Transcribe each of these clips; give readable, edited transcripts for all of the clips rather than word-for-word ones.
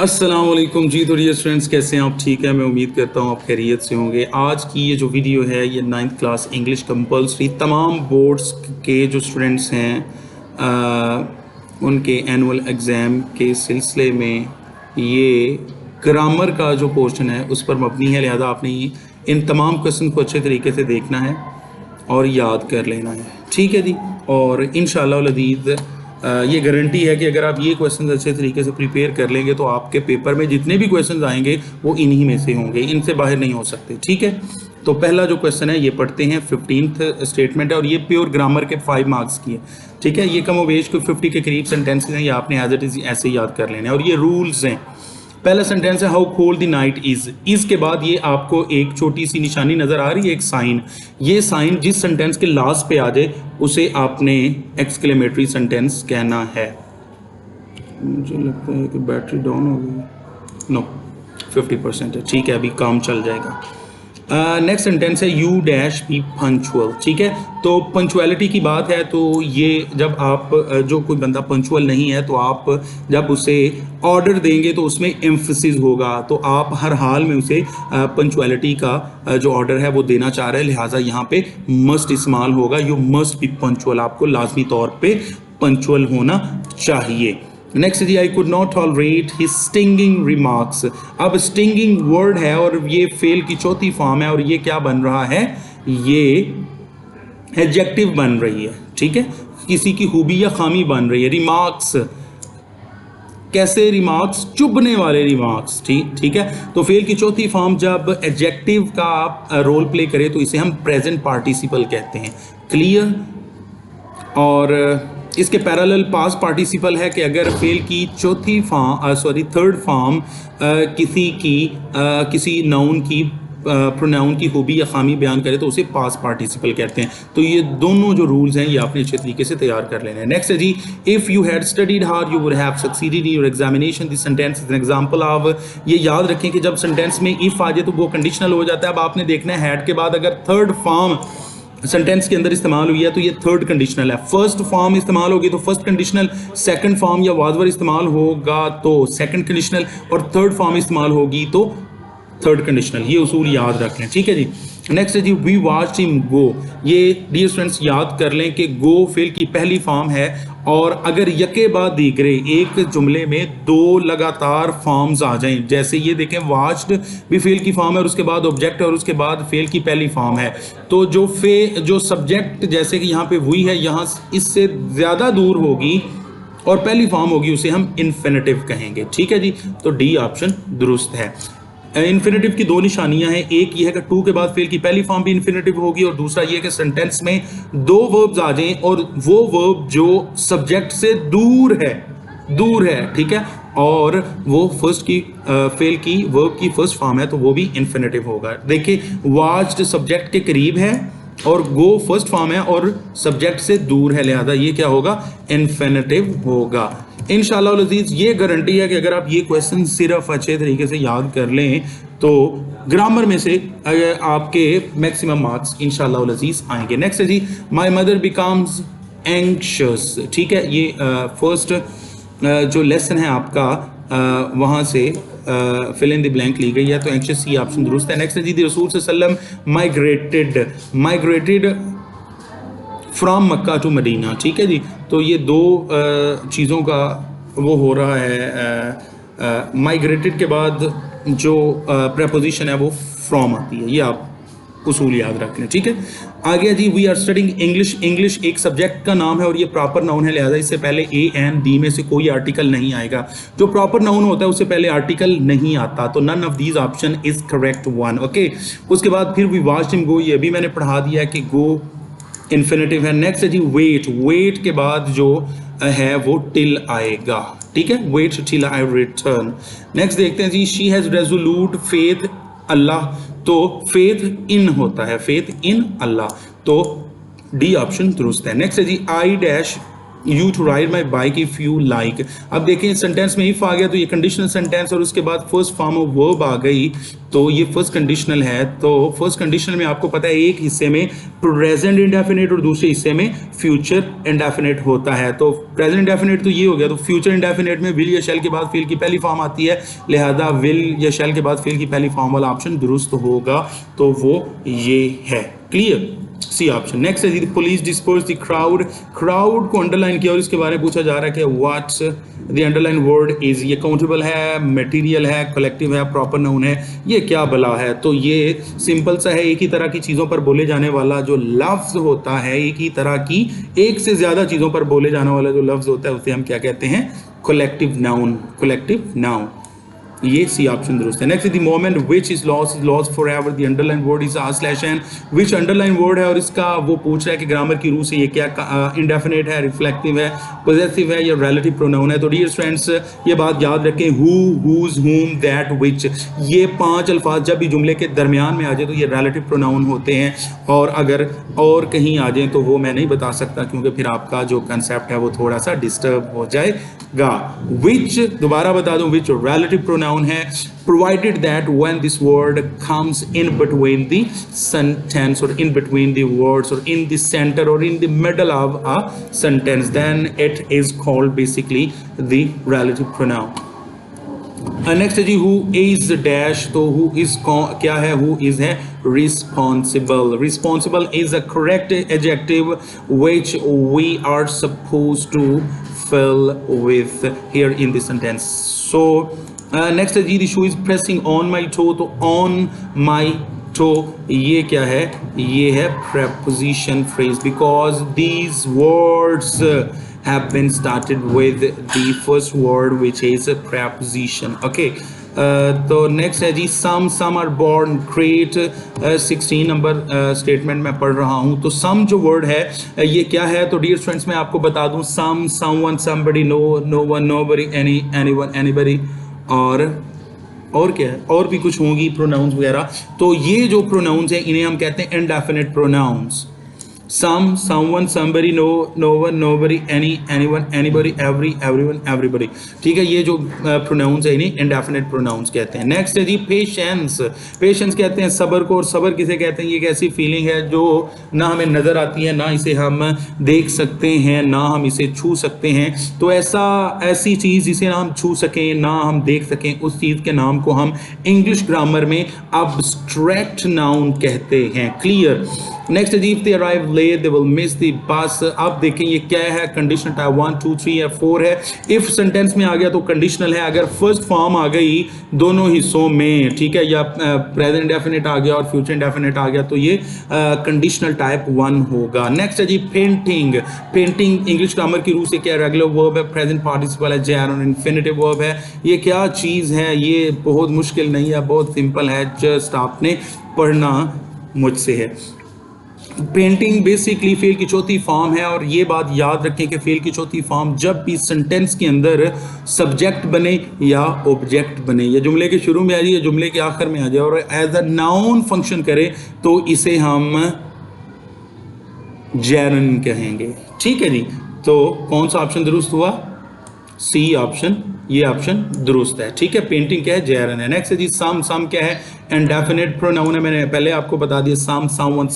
अस्सलाम वालेकुम जी। तो डियर स्टूडेंट्स, कैसे हैं आप? ठीक है, मैं उम्मीद करता हूँ आप खैरियत से होंगे। आज की ये जो वीडियो है ये 9th क्लास इंग्लिश कंपलसरी तमाम बोर्ड्स के जो स्टूडेंट्स हैं उनके एनुअल एग्ज़ाम के सिलसिले में ये ग्रामर का जो पोर्शन है उस पर मबनी है। लिहाजा आपने इन तमाम क्वेश्चन को अच्छे तरीके से देखना है और याद कर लेना है, ठीक है जी। और इंशाअल्लाह लदीद ये गारंटी है कि अगर आप ये क्वेश्चन अच्छे तरीके से प्रिपेयर कर लेंगे तो आपके पेपर में जितने भी क्वेश्चन आएंगे वो इन्हीं में से होंगे, इनसे बाहर नहीं हो सकते, ठीक है। तो पहला जो क्वेश्चन है ये पढ़ते हैं। 15th स्टेटमेंट है और ये प्योर ग्रामर के 5 मार्क्स की है, ठीक है। ये कम वेज को 50 के करीब सेंटेंसेज हैं, ये आपने एज इट इज ऐसे याद कर लेने हैं। और ये रूल्स हैं। पहला सेंटेंस है how cold the night is के बाद ये आपको एक छोटी सी निशानी नजर आ रही है, एक साइन। ये साइन जिस सेंटेंस के लास्ट पे आ जाए उसे आपने एक्सक्लेमेटरी सेंटेंस कहना है। मुझे लगता है कि बैटरी डाउन हो गई। नो, 50% है, ठीक है, अभी काम चल जाएगा। नेक्स्ट सेंटेंस है यू डैश बी पंचुअल, ठीक है। तो पंचुअलिटी की बात है तो ये जब आप जो कोई बंदा पंचुअल नहीं है तो आप जब उसे ऑर्डर देंगे तो उसमें एम्फसिस होगा, तो आप हर हाल में उसे पंचुअलिटी का जो ऑर्डर है वो देना चाह रहे हैं, लिहाजा यहाँ पे मस्ट इस्तेमाल होगा। यू मस्ट बी पंचुअल, आपको लाजमी तौर पे पंचुअल होना चाहिए। नेक्स्ट जी, I could not tolerate his stinging remarks. अब स्टिंगिंग वर्ड है और ये फेल की चौथी फॉर्म है और ये क्या बन रहा है, ये एडजेक्टिव बन रही है, ठीक है। किसी की खूबी या खामी बन रही है। रिमार्क्स कैसे? रिमार्क्स चुभने वाले रिमार्क्स, ठीक है। तो फेल की चौथी फॉर्म जब एडजेक्टिव का आप रोल प्ले करें तो इसे हम प्रेजेंट पार्टिसिपल कहते हैं। क्लियर? और इसके पैरेलल पास्ट पार्टिसिपल है कि अगर फेल की थर्ड फॉर्म किसी नाउन की प्रोनाउन की खूबी या खामी बयान करे तो उसे पास्ट पार्टिसिपल कहते हैं। तो ये दोनों जो रूल्स हैं ये आपने अच्छे तरीके से तैयार कर लेने हैं। नेक्स्ट है जी, if you had studied hard you would have succeeded in your examination. This sentence is an example of. ये याद रखें कि जब सेंटेंस में इफ़ आ जाए तो वो कंडीशनल हो जाता है। अब आपने देखना है हैड के बाद अगर थर्ड फॉर्म सेंटेंस के अंदर इस्तेमाल हुई है तो ये थर्ड कंडीशनल है। फर्स्ट फॉर्म इस्तेमाल होगी तो फर्स्ट कंडीशनल, सेकंड फॉर्म या वाजवर इस्तेमाल होगा तो सेकंड कंडीशनल, और थर्ड फॉर्म इस्तेमाल होगी तो थर्ड कंडीशनल। ये उसूल याद रख लें, ठीक है जी। नेक्स्ट है जी, वी वॉच्ड हिम गो। ये डियर स्टूडेंट्स याद कर लें कि गो फेल की पहली फॉर्म है और अगर यके बाद दीगरे एक जुमले में दो लगातार फॉर्म्स आ जाएं, जैसे ये देखें वॉच्ड भी फेल की फॉर्म है और उसके बाद ऑब्जेक्ट और उसके बाद फेल की पहली फॉर्म है, तो जो सब्जेक्ट जैसे कि यहाँ पे हुई है, यहाँ इससे ज़्यादा दूर होगी और पहली फॉर्म होगी उसे हम इन्फिनेटिव कहेंगे, ठीक है जी। तो डी ऑप्शन दुरुस्त है। इन्फिनेटिव की दो निशानियां हैं, एक ये है कि टू के बाद फेल की पहली फॉर्म भी इन्फिनेटिव होगी और दूसरा ये कि सेंटेंस में दो वर्ब्स आ जाएं और वो वर्ब जो सब्जेक्ट से दूर है, ठीक है, और वो फर्स्ट की फेल की वर्ब की फर्स्ट फॉर्म है तो वो भी इन्फिनेटिव होगा। देखिए वॉच्ड सब्जेक्ट के करीब है और गो फर्स्ट फॉर्म है और सब्जेक्ट से दूर है, लिहाजा ये क्या होगा, इन्फिनेटिव होगा। इंशाअल्लाह अज़ीज़ ये गारंटी है कि अगर आप ये क्वेश्चन सिर्फ अच्छे तरीके से याद कर लें तो ग्रामर में से आपके मैक्सिमम मार्क्स इंशाअल्लाह अज़ीज़ आएंगे। नेक्स्ट है जी, माय मदर बिकम्स एंग्शियस, ठीक है। ये फर्स्ट जो लेसन है आपका वहाँ से फिल इन द ब्लैंक ली गई है, तो एंग्शियस ही ऑप्शन दुरुस्त है। नेक्स्ट है जी, रसूल सल्लल्लाहु अलैहि वसल्लम migrated from Mecca to Medina, ठीक है जी। तो ये दो चीज़ों का वो हो रहा है। माइग्रेटेड के बाद जो प्रेपोजिशन है वो फ्रॉम आती है, ये आप उसूल याद रख लें, ठीक है। आगे जी, we are studying English. English एक सब्जेक्ट का नाम है और ये प्रॉपर नाउन है, लिहाजा इससे पहले ए एन दी में से कोई आर्टिकल नहीं आएगा। जो प्रॉपर नाउन होता है उससे पहले आर्टिकल नहीं आता, तो none of these option is correct one, okay. उसके बाद फिर वी वॉच्ड हिम गो, ये भी मैंने पढ़ा दिया है कि गो इन्फिनेटिव है। नेक्स्ट है जी, वेट के बाद जो है वो टिल आएगा, ठीक है, wait till I return. Next देखते हैं जी, she has resolute faith Allah, तो फेथ इन होता है, फेथ इन अल्लाह, तो डी ऑप्शन दुरुस्त है। नेक्स्ट है जी, I dash you to ride my bike if you like. अब देखें सेंटेंस में इफ आ गया तो ये कंडीशनल सेंटेंस, और उसके बाद फर्स्ट फॉर्म ऑफ वर्ब आ गई तो ये फर्स्ट कंडीशनल है। तो फर्स्ट कंडीशनल में आपको पता है एक हिस्से में प्रेजेंट इंडेफिनिट और दूसरे हिस्से में फ्यूचर इंडेफिनिट होता है। तो प्रेजेंट इंडेफिनिट तो ये हो गया, तो फ्यूचर इंडेफिनिट में विल या शैल के बाद फिल की पहली फॉर्म आती है, लिहाजा विल या शैल के बाद फिल की पहली फॉर्म वाला ऑप्शन दुरुस्त होगा, तो वो ये है। Clear, C option. नेक्स्ट है police disperse the crowd. Crowd को अंडरलाइन किया और इसके बारे में पूछा जा रहा है कि what's the underline word is. ये काउंटेबल है, मटेरियल है, कलेक्टिव है, प्रॉपर नाउन है, ये क्या भला है? तो ये सिंपल सा है, एक ही तरह की चीज़ों पर बोले जाने वाला जो लफ्ज होता है, एक ही तरह की एक से ज़्यादा चीज़ों पर बोले जाने वाला जो लफ्ज होता है उसे हम क्या कहते हैं? Collective noun. कलेक्टिव नाउन, ये सी ऑप्शन दुरुस्त है। Next the moment which is loss for ever. The underline word is R slash N. Which underline word है और इसका वो पूछ रहा है कि ग्रामर की रूह से ये क्या इंडेफिनिट है, रिफ्लेक्टिव है, पॉजेसिव है या रिलेटिव प्रोनाउन है। तो डियर फ्रेंड्स ये बात याद रखें, हु, हुज, हुम, दैट, विच, ये 5 अल्फाज जब भी जुमले के दरमियान में आ जाए तो ये रिलेटिव प्रोनाउन होते हैं, और अगर और कहीं आ जाए तो वो मैं नहीं बता सकता क्योंकि फिर आपका जो कंसेप्ट है वो थोड़ा सा डिस्टर्ब हो जाएगा। विच, दोबारा बता दूं, विच रिलेटिव प्रोनाउन है, provided that when this word comes in between the sentence or in between the words or in the center or in the middle of a sentence, then it is called basically the relative pronoun. Next है जी who is dash। तो who is क्या है? who is है responsible। responsible is a correct adjective which we are supposed to fill with here in the sentence. So next है जी the shoe is pressing on my toe. तो on my toe ये क्या है? ये है preposition phrase because these words have been started with the first word which is a preposition. Okay. तो next है जी some are born great. 16 number statement में पढ़ रहा हूँ। तो सम जो वर्ड है ये क्या है? तो डियर फ्रेंड्स मैं आपको बता दूँ, some, someone, somebody, no, no one, nobody, anyone, anybody, और क्या है? और भी कुछ होंगी प्रोनाउंस वगैरह। तो ये जो प्रोनाउंस हैं इन्हें हम कहते हैं indefinite pronouns. Some, someone, somebody, no, no one, nobody, any, anyone, anybody, every, everyone, everybody. ठीक है, ये जो प्रोनाउंस है इन्हें इंडेफिनिट प्रोनाउंस कहते हैं। नेक्स्ट है जी पेशेंस। पेशेंस कहते हैं सब्र को, और सब्र किसे कहते हैं? ये एक ऐसी फीलिंग है जो ना हमें नज़र आती है, ना इसे हम देख सकते हैं, ना हम इसे छू सकते हैं। तो ऐसी चीज़ जिसे ना हम छू सकें ना हम देख सकें, उस चीज़ के नाम को हम इंग्लिश ग्रामर में अब्स्ट्रैक्ट नाउन कहते हैं। क्लियर। नेक्स्ट है जी if they arrive late they will miss the bus. अब देखें ये क्या है? कंडीशनल टाइप 1, 2, 3 या 4 है। इफ सेंटेंस में आ गया तो कंडीशनल है, अगर फर्स्ट फॉर्म आ गई दोनों हिस्सों में, ठीक है, या प्रेजेंट इंडेफिनिट आ गया और फ्यूचर इंडेफिनिट आ गया तो ये कंडीशनल टाइप 1 होगा। नेक्स्ट है जी पेंटिंग। पेंटिंग इंग्लिश ग्रामर की रूह से क्या? रेगुलर वर्ब है, प्रेजेंट पार्टिसिपल है, जैर और इन्फिनिटिव वर्ब है। ये क्या चीज़ है? ये बहुत मुश्किल नहीं है, बहुत सिंपल है, जस्ट आपने पढ़ना मुझसे है। पेंटिंग बेसिकली फेल की चौथी फॉर्म है, और ये बात याद रखें कि फेल की चौथी फॉर्म जब भी सेंटेंस के अंदर सब्जेक्ट बने या ऑब्जेक्ट बने, या जुमले के शुरू में आ जाए या जुमले के आखिर में आ जाए और एज अ नाउन फंक्शन करे तो इसे हम जैरन कहेंगे। ठीक है जी। तो कौन सा ऑप्शन दुरुस्त हुआ? सी ऑप्शन, ये ऑप्शन दुरुस्त है। ठीक है, पेंटिंग क्या है? जैरन है। नेक्स्ट है जी सम। सम क्या है? इंडेफिनिट प्रोनाउन है, मैंने पहले आपको बता दिया। Some, someone,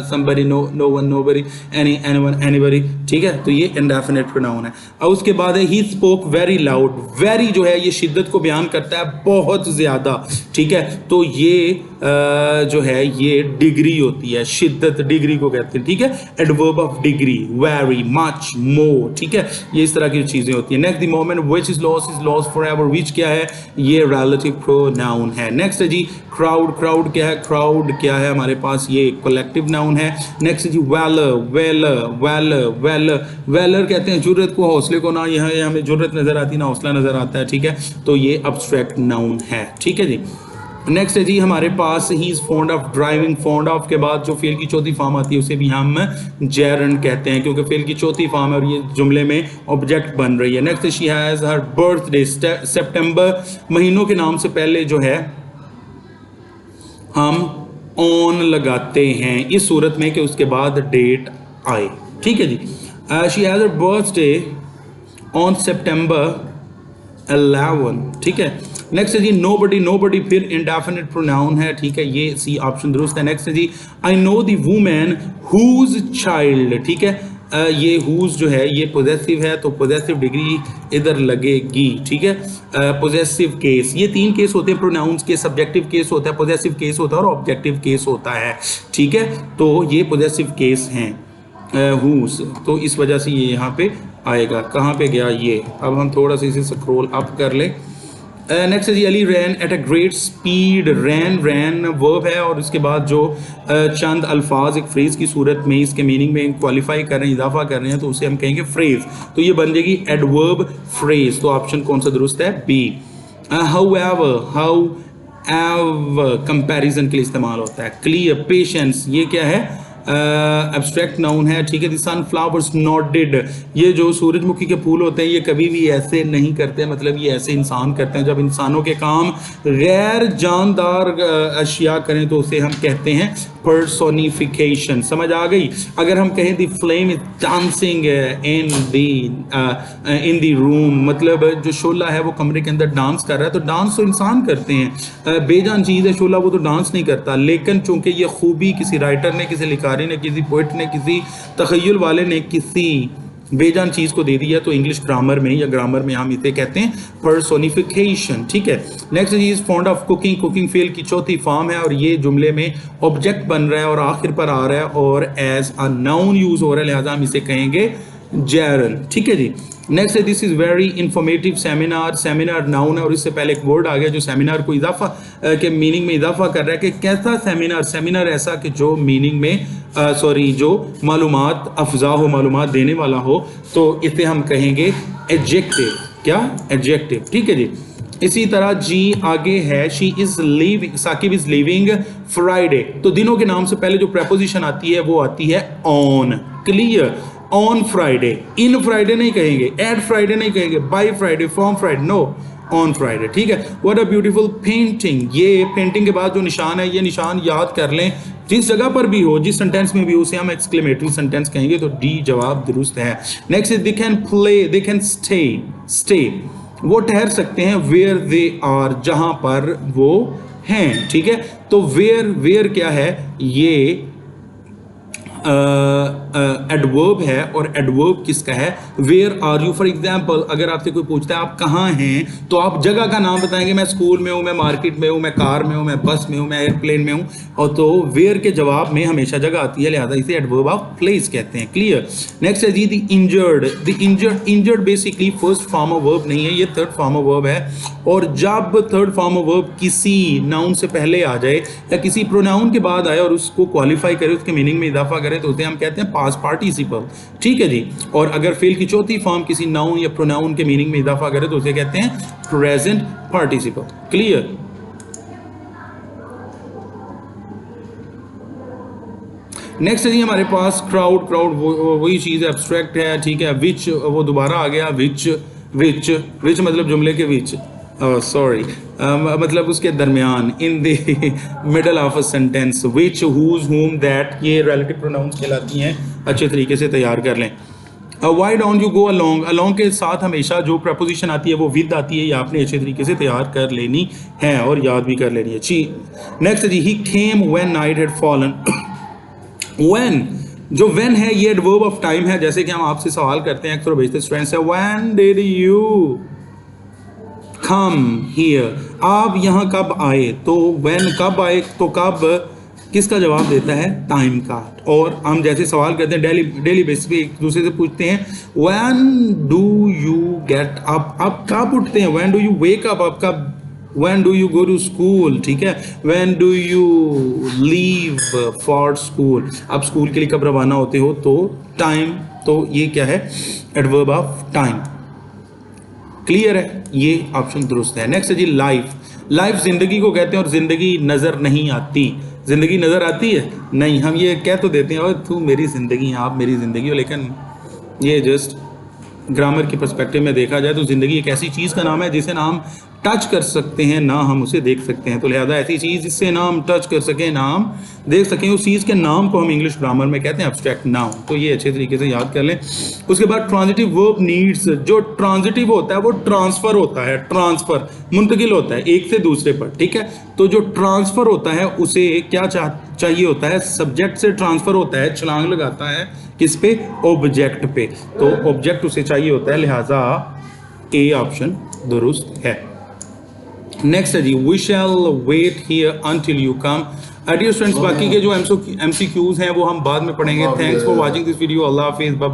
somebody, no, no one, nobody, any, anyone, anybody. ठीक है, तो ये इंडेफिनिट प्रोनाउन है। और उसके बाद है he spoke very loud. Very जो है ये शिद्दत को बयान करता है, बहुत ज़्यादा। ठीक है, तो ये जो है ये डिग्री होती है, शिद्दत डिग्री को कहते हैं। ठीक है, adverb of degree, very, much, more. ठीक है, ये इस तरह की चीज़ें होती हैं। Next the moment which is loss for ever. Which क्या है? ये रिलेटिव प्रोनाउन है। नेक्स्ट है जी क्राउड। क्राउड क्या है? क्राउड क्या है हमारे पास? ये कलेक्टिव नाउन है। नेक्स्ट जी valour. Valour, valour, valour, valour कहते हैं जुर्रत को, हौसले को। ना यहाँ हमें जुर्रत नज़र आती ना हौसला नज़र आता है। ठीक है, तो ये अब्स्ट्रैक्ट नाउन है। ठीक है जी। नेक्स्ट है जी हमारे पास he is fond of driving. Fond of के बाद जो फेल की चौथी फॉर्म आती है उसे भी हम जेरन कहते हैं, क्योंकि फेल की चौथी फॉर्म है और ये जुमले में ऑब्जेक्ट बन रही है। Next she has her birthday. सितंबर महीनों के नाम से पहले जो है हम ऑन लगाते हैं इस सूरत में कि उसके बाद डेट आए। ठीक है जी। She has her birthday on September 11, ठीक है। नेक्स्ट है जी nobody, nobody फिर indefinite pronoun है, ठीक है, ये सी ऑप्शन दुरुस्त है। नेक्स्ट है जी I know the woman whose child, ठीक है, ये whose जो है ये पोजेसिव है, तो पोजेसिव डिग्री इधर लगेगी, ठीक है। पोजेसिव केस, ये तीन केस होते हैं प्रोनाउंस के, सब्जेक्टिव केस होता है, पोजेसिव केस होता है और ऑब्जेक्टिव केस होता है, ठीक है। तो ये पोजेसिव केस हैं whose, तो इस वजह से ये यहाँ पे आएगा। कहाँ पे गया ये, अब हम थोड़ा सा इसे स्क्रॉल अप कर ले। नेक्स्ट है जी Ali ran at a great speed, ran ran verb है और उसके बाद जो चंद अल्फाज एक फ्रेज की सूरत में इसके मीनिंग में क्वालिफाई कर रहे हैं, इजाफा कर रहे हैं, तो उसे हम कहेंगे फ्रेज, तो ये बन जाएगी एडवर्ब फ्रेज। तो ऑप्शन कौन सा दुरुस्त है, बी। हाउ एवर कंपैरिजन के लिए इस्तेमाल होता है। क्लियर, पेशेंस, ये क्या है, एब्स्ट्रैक्ट नाउन है, ठीक है। द सनफ्लावर्स नॉडेड, ये जो सूरजमुखी के फूल होते हैं ये कभी भी ऐसे नहीं करते, मतलब ये ऐसे इंसान करते हैं। जब इंसानों के काम गैर जानदार अशिया करें तो उसे हम कहते हैं पर्सोनिफिकेशन। समझ आ गई। अगर हम कहें the flame is dancing in the room, मतलब जो शोला है वो कमरे के अंदर डांस कर रहा है, तो डांस तो इंसान करते हैं, बेजान चीज़ है शोला, वो तो डांस नहीं करता। लेकिन चूंकि ये खूबी किसी राइटर ने, किसी लिखारी ने, किसी पोइट ने, किसी तखय्युल वाले ने किसी बेजान चीज़ को दे दिया, तो इंग्लिश ग्रामर में या ग्रामर में हम इसे कहते हैं पर्सोनिफिकेशन, ठीक है। Next is fond of cooking, cooking fail की चौथी फॉर्म है और ये जुमले में ऑब्जेक्ट बन रहा है और आखिर पर आ रहा है और एज अ नाउन यूज हो रहा है, लिहाजा हम इसे कहेंगे जैरन, ठीक है जी। नेक्स्ट है this is very informative seminar, seminar noun है और इससे पहले एक वर्ड आ गया जो सेमिनार को इजाफा के मीनिंग में इजाफा कर रहा है कि कैसा सेमिनार, सेमिनार ऐसा कि जो मीनिंग में जो मालूमात अफजा हो, मालूमात देने वाला हो, तो इसे हम कहेंगे एडजेक्टिव। क्या, एडजेक्टिव, ठीक है जी। इसी तरह जी आगे है she is leaving, Saqib is leaving Friday, तो दिनों के नाम से पहले जो प्रेपोजिशन आती है वो आती है on. Clear, on Friday, in Friday नहीं कहेंगे, एट फ्राइडे नहीं कहेंगे, by Friday, from Friday, no, on Friday, ठीक है। व्हाट अ ब्यूटीफुल पेंटिंग, ये पेंटिंग के बाद जो निशान है ये निशान याद कर लें, जिस जगह पर भी हो, जिस सेंटेंस में भी हो, उसे हम एक्सक्लेमेटरी सेंटेंस कहेंगे, तो डी जवाब दुरुस्त है। Next is they can play, they can stay, stay वो ठहर सकते हैं, वेयर दे आर, जहां पर वो हैं, ठीक है। तो वेयर, वेयर क्या है, ये एडवर्ब है और एडवर्ब किसका है, where are you. For example अगर आपसे कोई पूछता है आप कहाँ हैं, तो आप जगह का नाम बताएंगे, मैं स्कूल में हूँ, मैं मार्केट में हूँ, मैं कार में हूँ, मैं बस में हूँ, मैं एयरप्लेन में हूँ, और तो वेयर के जवाब में हमेशा जगह आती है, लिहाजा इसे एडवर्ब ऑफ प्लेस कहते हैं। क्लियर। नेक्स्ट है जी the injured, the injured, injured basically first form of verb नहीं है, ये थर्ड फॉर्म ऑफ वर्ब है, और जब थर्ड फॉर्म ऑफ वर्ब किसी नाउन से पहले आ जाए या किसी प्रोनाउन के बाद आए और उसको क्वालिफाई करे, उसके मीनिंग में इजाफा करे, तो उसे हम कहते हैं पास्ट पार्टिसिपल, ठीक है जी। और अगर फेल की चौथी फॉर्म किसी नाउन या प्रोनाउन के मीनिंग में इजाफा करे तो उसे कहते हैं प्रेजेंट पार्टिसिपल। क्लियर। नेक्स्ट है जी हमारे पास क्राउड, क्राउड वही चीज़ एब्स्ट्रैक्ट है, ठीक है। विच वो दोबारा आ गया, विच विच विच मतलब जुमले के विच, सॉरी मतलब उसके दरमियान, in the middle of a sentence, which, whose, whom, that, ये रिलेटिव प्रोनाउंस कहलाती हैं, अच्छे तरीके से तैयार कर लें। Why don't you go along, along के साथ हमेशा जो प्रपोजिशन आती है वो विद आती है, या आपने अच्छे तरीके से तैयार कर लेनी है और याद भी कर लेनी है। जी नेक्स्ट जी he came when night had fallen, when, जो व्हेन है ये एडवर्ब ऑफ टाइम है, जैसे कि हम आपसे सवाल करते हैं अक्सर भेजते स्टूडेंट्स से, when did you come here, आप यहाँ कब आए, तो व्हेन कब आए, तो कब किसका जवाब देता है, टाइम का। और हम जैसे सवाल करते हैं डेली बेसिस पे एक दूसरे से पूछते हैं, when do you get up, आप कब उठते हैं, when do you wake up, आप कब, when do you go to school, ठीक है, when do you leave for school, आप स्कूल के लिए कब रवाना होते हो, तो टाइम, तो ये क्या है, एडवर्ब ऑफ टाइम। क्लियर है, ये ऑप्शन दुरुस्त है। नेक्स्ट है जी लाइफ, लाइफ जिंदगी को कहते हैं और जिंदगी नजर नहीं आती, जिंदगी नजर आती है नहीं, हम ये कह तो देते हैं और तू मेरी जिंदगी, आप मेरी जिंदगी हो, लेकिन ये जस्ट ग्रामर के पर्सपेक्टिव में देखा जाए तो जिंदगी एक ऐसी चीज़ का नाम है जिसे ना हम टच कर सकते हैं ना हम उसे देख सकते हैं। तो लिहाजा ऐसी चीज़ जिससे ना हम टच कर सकें ना हम देख सकें, उस चीज़ के नाम को हम इंग्लिश ग्रामर में कहते हैं एब्स्ट्रैक्ट नाउन। तो ये अच्छे तरीके से याद कर लें। उसके बाद ट्रांजिटिव वर्ब नीड्स, जो ट्रांजिटिव होता है वो ट्रांसफ़र होता है, ट्रांसफ़र मुंतकिल होता है एक से दूसरे पर, ठीक है। तो जो ट्रांसफ़र होता है उसे क्या चाहिए होता है, सब्जेक्ट से ट्रांसफ़र होता है, छलांग लगाता है किस पे, ऑब्जेक्ट पे। तो ऑब्जेक्ट उसे चाहिए होता है, लिहाजा ए ऑप्शन दुरुस्त है। नेक्स्ट है जी, we shall wait here until you come. Dear students, बाकी के जो MCQs हैं वो हम बाद में पढ़ेंगे। Thanks for watching this video. अल्लाह हाफिज़, बाय बाय।